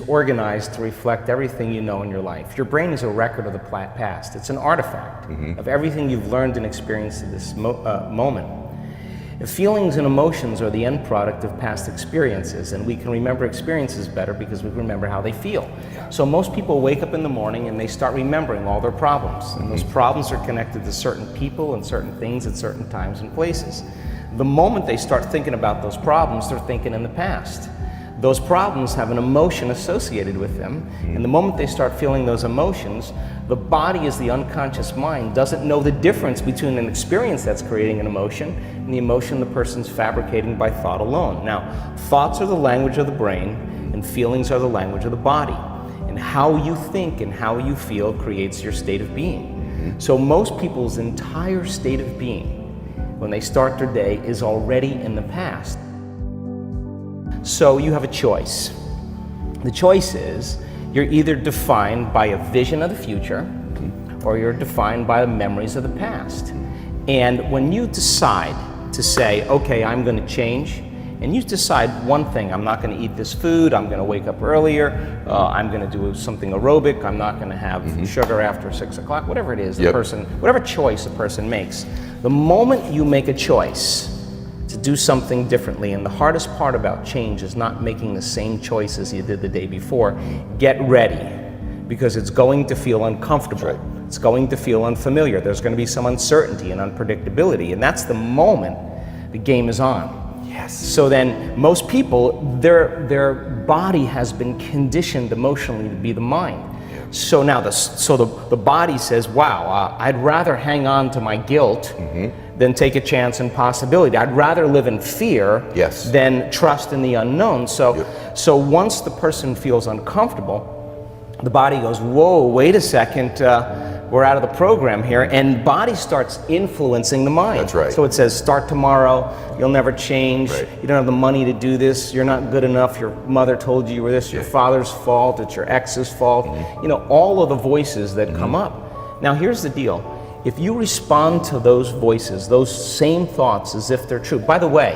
organized to reflect everything you know in your life. Your brain is a record of the past. It's an artifact of everything you've learned and experienced at this moment. Feelings and emotions are the end product of past experiences, and we can remember experiences better because we remember how they feel. So most people wake up in the morning and they start remembering all their problems, and those problems are connected to certain people and certain things at certain times and places. The moment they start thinking about those problems, they're thinking in the past. Those problems have an emotion associated with them, and the moment they start feeling those emotions, the body, as the unconscious mind, doesn't know the difference between an experience that's creating an emotion and the emotion the person's fabricating by thought alone. Now, thoughts are the language of the brain, and feelings are the language of the body. And how you think and how you feel creates your state of being. So most people's entire state of being, when they start their day, is already in the past. So you have a choice. The choice is, you're either defined by a vision of the future, or you're defined by the memories of the past. And when you decide to say, okay, I'm going to change, and you decide one thing: I'm not going to eat this food, I'm going to wake up earlier, I'm going to do something aerobic, I'm not going to have sugar after 6 o'clock, whatever it is, the person, whatever choice a person makes. The moment you make a choice to do something differently, and the hardest part about change is not making the same choice as you did the day before, get ready, because it's going to feel uncomfortable. It's going to feel unfamiliar. There's going to be some uncertainty and unpredictability, and that's the moment the game is on. Yes. So then most people, their body has been conditioned emotionally to be the mind. So now the body says, wow, I'd rather hang on to my guilt than take a chance and possibility. I'd rather live in fear than trust in the unknown. So once the person feels uncomfortable, the body goes, whoa, wait a second, we're out of the program here, and body starts influencing the mind. That's right. So it says, start tomorrow, you'll never change, you don't have the money to do this, you're not good enough, your mother told you were this, your father's fault, it's your ex's fault, you know, all of the voices that come up. Now here's the deal, if you respond to those voices, those same thoughts as if they're true, by the way,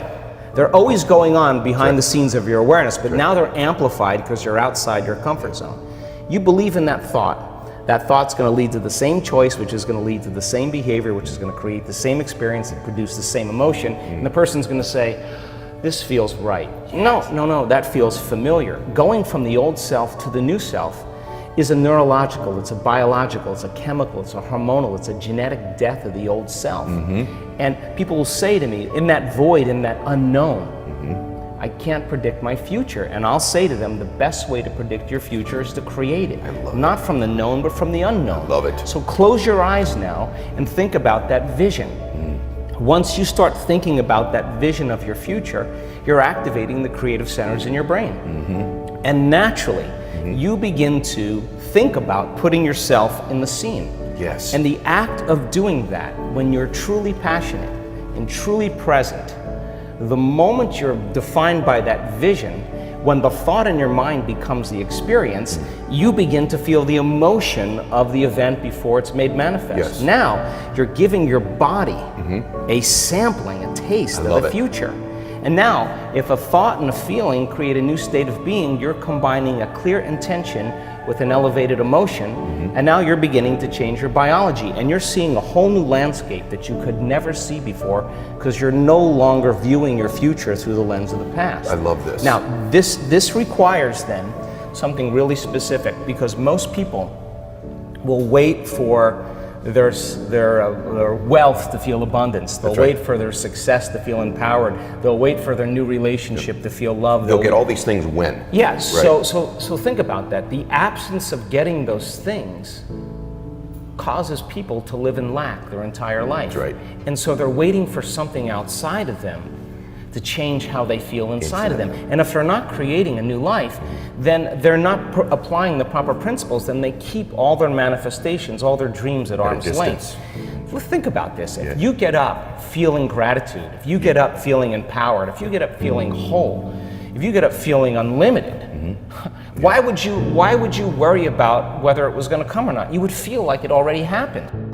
they're always going on behind the scenes of your awareness, but now they're amplified because you're outside your comfort zone. You believe in that thought's going to lead to the same choice, which is going to lead to the same behavior, which is going to create the same experience and produce the same emotion, and the person's going to say, this feels right. No, that feels familiar. Going from the old self to the new self is a neurological, it's a biological, it's a chemical, it's a hormonal, it's a genetic death of the old self. And people will say to me, in that void, in that unknown, I can't predict my future. And I'll say to them, the best way to predict your future is to create it. Not from the known, but from the unknown. I love it. So close your eyes now and think about that vision. Once you start thinking about that vision of your future, you're activating the creative centers in your brain. And naturally, you begin to think about putting yourself in the scene. Yes. And the act of doing that, when you're truly passionate and truly present, the moment you're defined by that vision, when the thought in your mind becomes the experience, you begin to feel the emotion of the event before it's made manifest. Now, you're giving your body a sampling, a taste of the future. And now, if a thought and a feeling create a new state of being, you're combining a clear intention with an elevated emotion, and now you're beginning to change your biology, and you're seeing a whole new landscape that you could never see before, because you're no longer viewing your future through the lens of the past. I love this. Now, this requires then something really specific, because most people will wait for their wealth to feel abundance. They'll wait for their success to feel empowered. They'll wait for their new relationship to feel loved. They'll get all these things when. Yes. So think about that. The absence of getting those things causes people to live in lack their entire life. That's right. And so they're waiting for something outside of them to change how they feel inside of them. And if they're not creating a new life, then they're not applying the proper principles, then they keep all their manifestations, all their dreams at arm's length. Well, think about this. If you get up feeling gratitude, if you get up feeling empowered, if you get up feeling whole, if you get up feeling unlimited, why would you worry about whether it was going to come or not? You would feel like it already happened.